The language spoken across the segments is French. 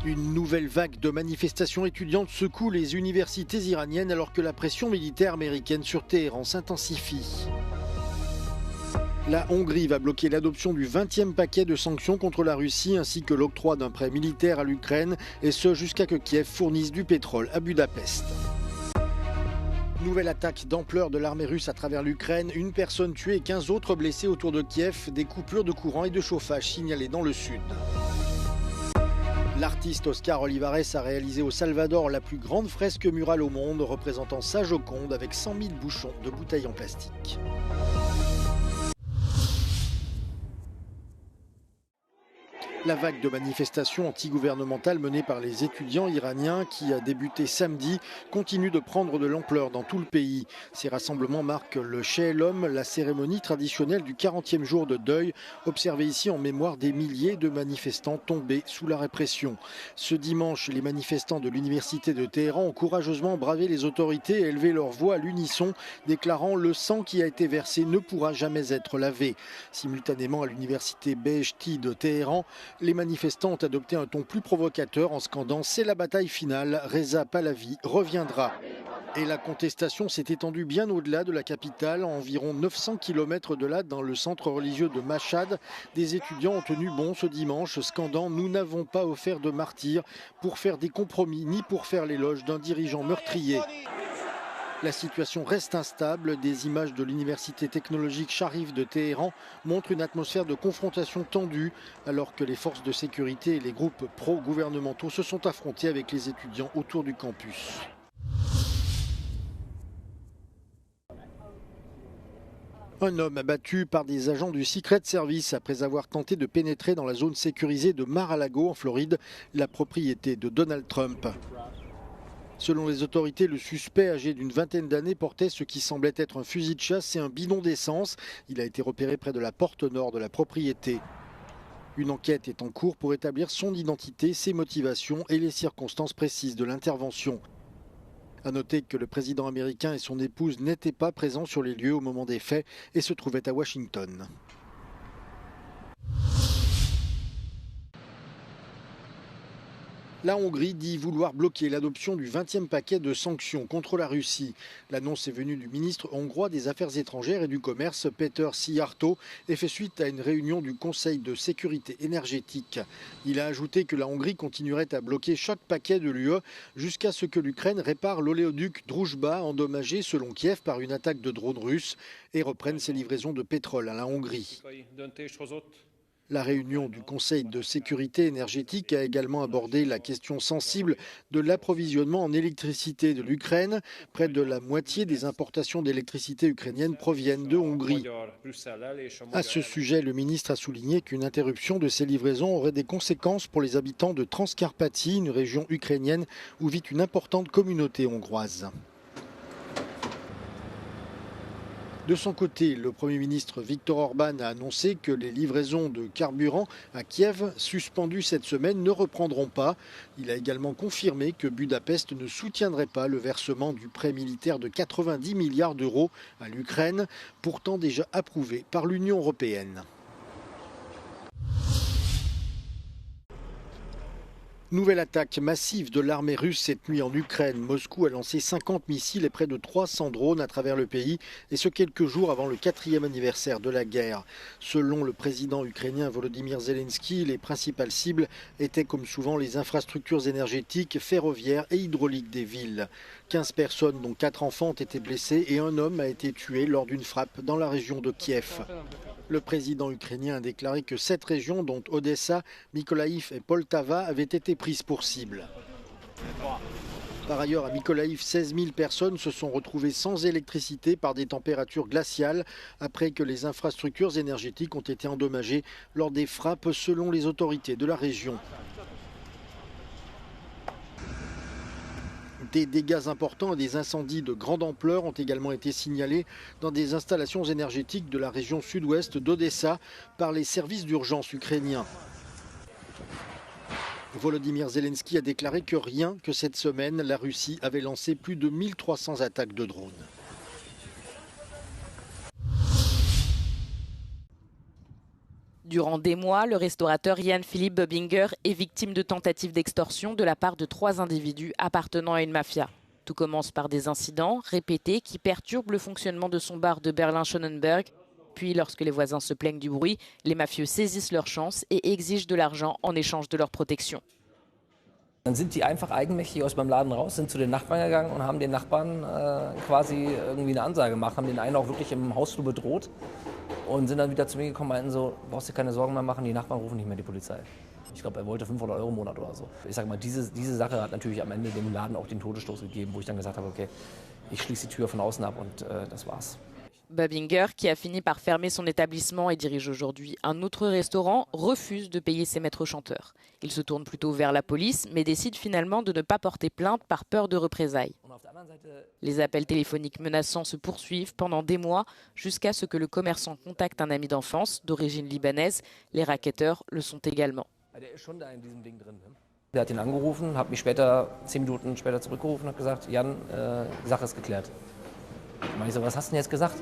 Une nouvelle vague de manifestations étudiantes secoue les universités iraniennes alors que la pression militaire américaine sur Téhéran s'intensifie. La Hongrie va bloquer l'adoption du 20e paquet de sanctions contre la Russie ainsi que l'octroi d'un prêt militaire à l'Ukraine, et ce jusqu'à que Kiev fournisse du pétrole à Budapest. Nouvelle attaque d'ampleur de l'armée russe à travers l'Ukraine, une personne tuée et 15 autres blessés autour de Kiev, des coupures de courant et de chauffage signalées dans le sud. L'artiste Oscar Olivares a réalisé au Salvador la plus grande fresque murale au monde représentant sa Joconde avec 100 000 bouchons de bouteilles en plastique. La vague de manifestations antigouvernementales menée par les étudiants iraniens qui a débuté samedi continue de prendre de l'ampleur dans tout le pays. Ces rassemblements marquent le Shelom, la cérémonie traditionnelle du 40e jour de deuil, observée ici en mémoire des milliers de manifestants tombés sous la répression. Ce dimanche, les manifestants de l'université de Téhéran ont courageusement bravé les autorités et élevé leur voix à l'unisson, déclarant « Le sang qui a été versé ne pourra jamais être lavé ». Simultanément à l'université Beheshti de Téhéran, les manifestants ont adopté un ton plus provocateur en scandant « C'est la bataille finale, Reza Pahlavi reviendra ». Et la contestation s'est étendue bien au-delà de la capitale, à environ 900 km de là, dans le centre religieux de Mashhad. Des étudiants ont tenu bon ce dimanche, scandant « Nous n'avons pas offert de martyrs pour faire des compromis ni pour faire l'éloge d'un dirigeant meurtrier ». La situation reste instable. Des images de l'université technologique Sharif de Téhéran montrent une atmosphère de confrontation tendue alors que les forces de sécurité et les groupes pro-gouvernementaux se sont affrontés avec les étudiants autour du campus. Un homme abattu par des agents du Secret Service après avoir tenté de pénétrer dans la zone sécurisée de Mar-a-Lago en Floride, la propriété de Donald Trump. Selon les autorités, le suspect, âgé d'une vingtaine d'années, portait ce qui semblait être un fusil de chasse et un bidon d'essence. Il a été repéré près de la porte nord de la propriété. Une enquête est en cours pour établir son identité, ses motivations et les circonstances précises de l'intervention. À noter que le président américain et son épouse n'étaient pas présents sur les lieux au moment des faits et se trouvaient à Washington. La Hongrie dit vouloir bloquer l'adoption du 20e paquet de sanctions contre la Russie. L'annonce est venue du ministre hongrois des Affaires étrangères et du Commerce, Péter Szijjártó, et fait suite à une réunion du Conseil de sécurité énergétique. Il a ajouté que la Hongrie continuerait à bloquer chaque paquet de l'UE jusqu'à ce que l'Ukraine répare l'oléoduc Druzhba, endommagé selon Kiev par une attaque de drones russes, et reprenne ses livraisons de pétrole à la Hongrie. La réunion du Conseil de sécurité énergétique a également abordé la question sensible de l'approvisionnement en électricité de l'Ukraine. Près de la moitié des importations d'électricité ukrainienne proviennent de Hongrie. À ce sujet, le ministre a souligné qu'une interruption de ces livraisons aurait des conséquences pour les habitants de Transcarpathie, une région ukrainienne où vit une importante communauté hongroise. De son côté, le Premier ministre Viktor Orban a annoncé que les livraisons de carburant à Kiev, suspendues cette semaine, ne reprendront pas. Il a également confirmé que Budapest ne soutiendrait pas le versement du prêt militaire de 90 milliards d'euros à l'Ukraine, pourtant déjà approuvé par l'Union européenne. Nouvelle attaque massive de l'armée russe cette nuit en Ukraine. Moscou a lancé 50 missiles et près de 300 drones à travers le pays, et ce quelques jours avant le 4e anniversaire de la guerre. Selon le président ukrainien Volodymyr Zelensky, les principales cibles étaient comme souvent les infrastructures énergétiques, ferroviaires et hydrauliques des villes. 15 personnes, dont 4 enfants, ont été blessées et un homme a été tué lors d'une frappe dans la région de Kiev. Le président ukrainien a déclaré que 7 régions, dont Odessa, Mykolaïv et Poltava, avaient été prises pour cible. Par ailleurs, à Mykolaïv, 16 000 personnes se sont retrouvées sans électricité par des températures glaciales après que les infrastructures énergétiques ont été endommagées lors des frappes selon les autorités de la région. Des dégâts importants et des incendies de grande ampleur ont également été signalés dans des installations énergétiques de la région sud-ouest d'Odessa par les services d'urgence ukrainiens. Volodymyr Zelensky a déclaré que rien que cette semaine, la Russie avait lancé plus de 1300 attaques de drones. Durant des mois, le restaurateur Jan-Philippe Böbinger est victime de tentatives d'extorsion de la part de 3 individus appartenant à une mafia. Tout commence par des incidents répétés qui perturbent le fonctionnement de son bar de Berlin-Schönenberg. Puis, lorsque les voisins se plaignent du bruit, les mafieux saisissent leur chance et exigent de l'argent en échange de leur protection. Dann sind die einfach eigenmächtig aus meinem Laden raus, sind zu den Nachbarn gegangen und haben den Nachbarn quasi irgendwie eine Ansage gemacht, haben den einen auch wirklich im Hausflur bedroht und sind dann wieder zu mir gekommen und meinten so, brauchst dir keine Sorgen mehr machen, die Nachbarn rufen nicht mehr die Polizei. Ich glaube, er wollte 500 € im Monat oder so. Ich sage mal, diese Sache hat natürlich am Ende dem Laden auch den Todesstoß gegeben, wo ich dann gesagt habe, okay, ich schließe die Tür von außen ab und das war's. Böbinger, qui a fini par fermer son établissement et dirige aujourd'hui un autre restaurant, refuse de payer ses maîtres chanteurs. Il se tourne plutôt vers la police, mais décide finalement de ne pas porter plainte par peur de représailles. Les appels téléphoniques menaçants se poursuivent pendant des mois, jusqu'à ce que le commerçant contacte un ami d'enfance d'origine libanaise. Les racketteurs le sont également. Der hat ihn angerufen, hat mich später, 10 Minuten später zurückgerufen und hat gesagt, Jan, die Sache ist geklärt. Ich meine so, was hast du denn jetzt gesagt?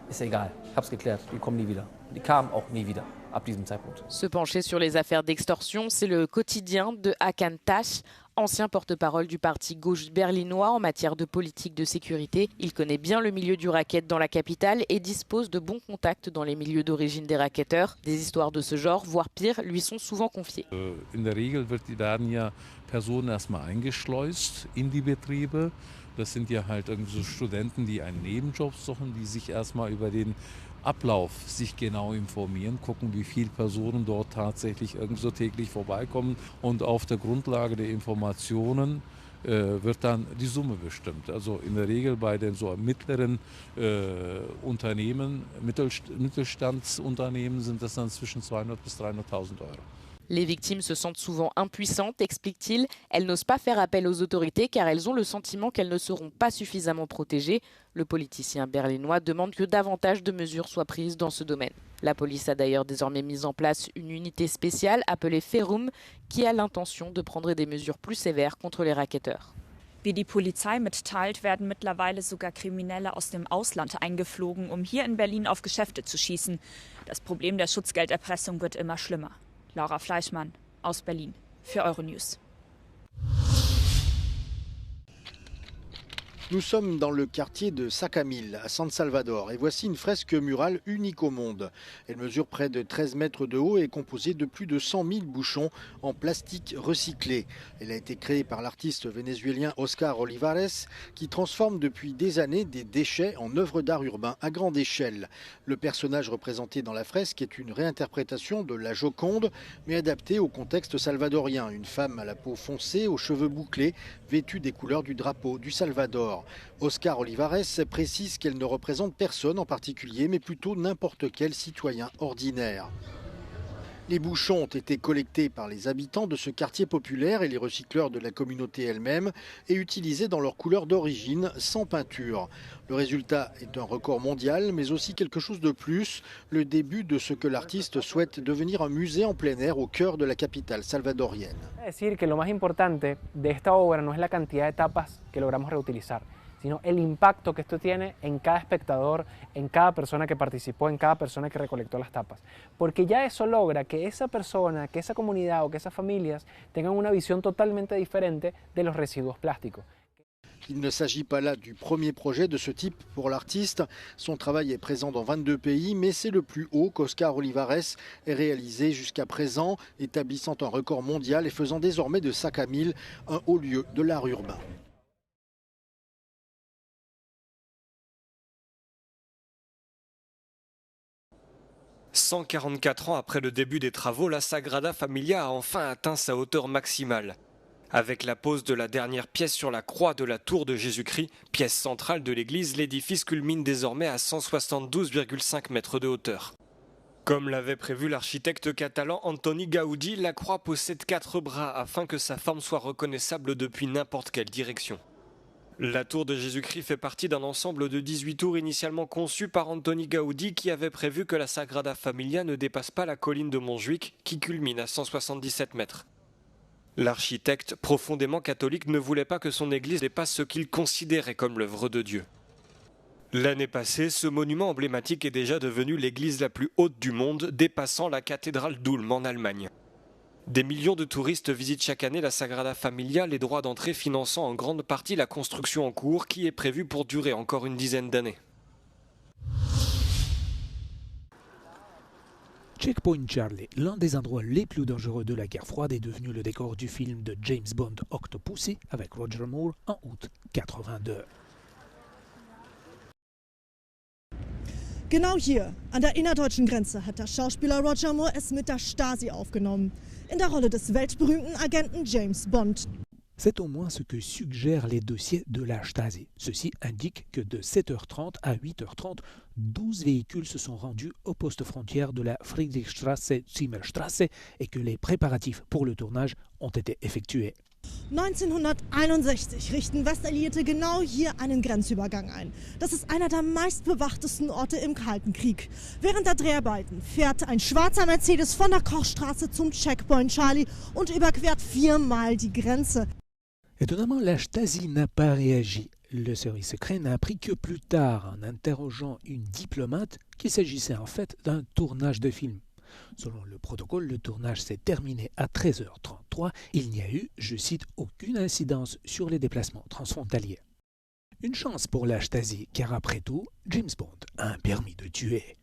Ist ja egal, ich hab's geklärt, die kommen nie wieder. Die kamen auch nie wieder, ab diesem Zeitpunkt. Se pencher sur les affaires d'extorsion, c'est le quotidien de Hakan Taş, ancien porte-parole du parti gauche berlinois en matière de politique de sécurité. Il connaît bien le milieu du racket dans la capitale et dispose de bons contacts dans les milieux d'origine des racketteurs. Des histoires de ce genre, voire pire, lui sont souvent confiées. In der Regel werden ja Personen erstmal eingeschleust in die Betriebe. Das sind ja halt irgendwie so Studenten, die einen Nebenjob suchen, die sich erstmal über den Ablauf sich genau informieren, gucken, wie viele Personen dort tatsächlich so täglich vorbeikommen. Und auf der Grundlage der Informationen wird dann die Summe bestimmt. Also in der Regel bei den so mittleren Unternehmen, Mittelstandsunternehmen sind das dann zwischen 200.000 bis 300.000 €. Les victimes se sentent souvent impuissantes, explique-t-il. Elles n'osent pas faire appel aux autorités car elles ont le sentiment qu'elles ne seront pas suffisamment protégées. Le politicien berlinois demande que davantage de mesures soient prises dans ce domaine. La police a d'ailleurs désormais mis en place une unité spéciale appelée Ferum qui a l'intention de prendre des mesures plus sévères contre les racketteurs. Wie die Polizei mitteilt, werden mittlerweile sogar Kriminelle aus dem Ausland eingeflogen, um hier in Berlin auf Geschäfte zu schießen. Das Problem der Schutzgelderpressung wird immer schlimmer. Laura Fleischmann aus Berlin für Euronews. Nous sommes dans le quartier de Sacamil, à San Salvador, et voici une fresque murale unique au monde. Elle mesure près de 13 mètres de haut et est composée de plus de 100 000 bouchons en plastique recyclé. Elle a été créée par l'artiste vénézuélien Oscar Olivares, qui transforme depuis des années des déchets en œuvres d'art urbain à grande échelle. Le personnage représenté dans la fresque est une réinterprétation de la Joconde, mais adaptée au contexte salvadorien. Une femme à la peau foncée, aux cheveux bouclés, vêtue des couleurs du drapeau du Salvador. Oscar Olivares précise qu'elle ne représente personne en particulier, mais plutôt n'importe quel citoyen ordinaire. Les bouchons ont été collectés par les habitants de ce quartier populaire et les recycleurs de la communauté elle-même et utilisés dans leur couleur d'origine, sans peinture. Le résultat est un record mondial, mais aussi quelque chose de plus, le début de ce que l'artiste souhaite devenir un musée en plein air au cœur de la capitale salvadorienne. Decir que lo más importante de esta obra no es la cantidad de tapas que logramos reutilizar, sino el impacto que esto tiene en cada espectador, en cada persona que participó, en cada persona que recolectó las tapas. Porque ya eso logra que esa persona, que esa comunidad o que esas familias tengan una visión totalmente diferente de los residuos plásticos. Il ne s'agit pas là du premier projet de ce type pour l'artiste. Son travail est présent dans 22 pays, mais c'est le plus haut qu'Oscar Olivares ait réalisé jusqu'à présent, établissant un record mondial et faisant désormais de Sacamil un haut lieu de l'art urbain. 144 ans après le début des travaux, la Sagrada Familia a enfin atteint sa hauteur maximale. Avec la pose de la dernière pièce sur la croix de la tour de Jésus-Christ, pièce centrale de l'église, l'édifice culmine désormais à 172,5 mètres de hauteur. Comme l'avait prévu l'architecte catalan Antoni Gaudí, la croix possède 4 bras afin que sa forme soit reconnaissable depuis n'importe quelle direction. La tour de Jésus-Christ fait partie d'un ensemble de 18 tours initialement conçues par Antoni Gaudí qui avait prévu que la Sagrada Familia ne dépasse pas la colline de Montjuïc qui culmine à 177 mètres. L'architecte, profondément catholique, ne voulait pas que son église dépasse ce qu'il considérait comme l'œuvre de Dieu. L'année passée, ce monument emblématique est déjà devenu l'église la plus haute du monde, dépassant la cathédrale d'Ulm en Allemagne. Des millions de touristes visitent chaque année la Sagrada Familia, les droits d'entrée finançant en grande partie la construction en cours qui est prévue pour durer encore une dizaine d'années. Checkpoint Charlie, l'un des endroits les plus dangereux de la guerre froide, est devenu le décor du film de James Bond Octopussy avec Roger Moore en août 1982. Genau hier, an der innerdeutschen Grenze, hat der Schauspieler Roger Moore es mit der Stasi aufgenommen. In der Rolle des weltberühmten Agenten James Bond. C'est au moins ce que suggèrent les dossiers de la Stasi. Ceci indique que de 7h30 à 8h30, 12 véhicules se sont rendus au poste frontière de la Friedrichstraße-Zimmerstraße et que les préparatifs pour le tournage ont été effectués. 1961 richten Westalliierte genau hier einen Grenzübergang ein. Das ist einer der meistbewachtesten Orte im Kalten Krieg. Während der Dreharbeiten fährt ein schwarzer Mercedes von der Kochstraße zum Checkpoint Charlie und überquert 4-mal die Grenze. Étonnamment, la Stasi n'a pas réagi. Le service secret n'a appris que plus tard, en interrogeant une diplomate, qu'il s'agissait en fait d'un tournage de film. Selon le protocole, le tournage s'est terminé à 13h33. Il n'y a eu, je cite, aucune incidence sur les déplacements transfrontaliers. Une chance pour la Stasi, car après tout, James Bond a un permis de tuer.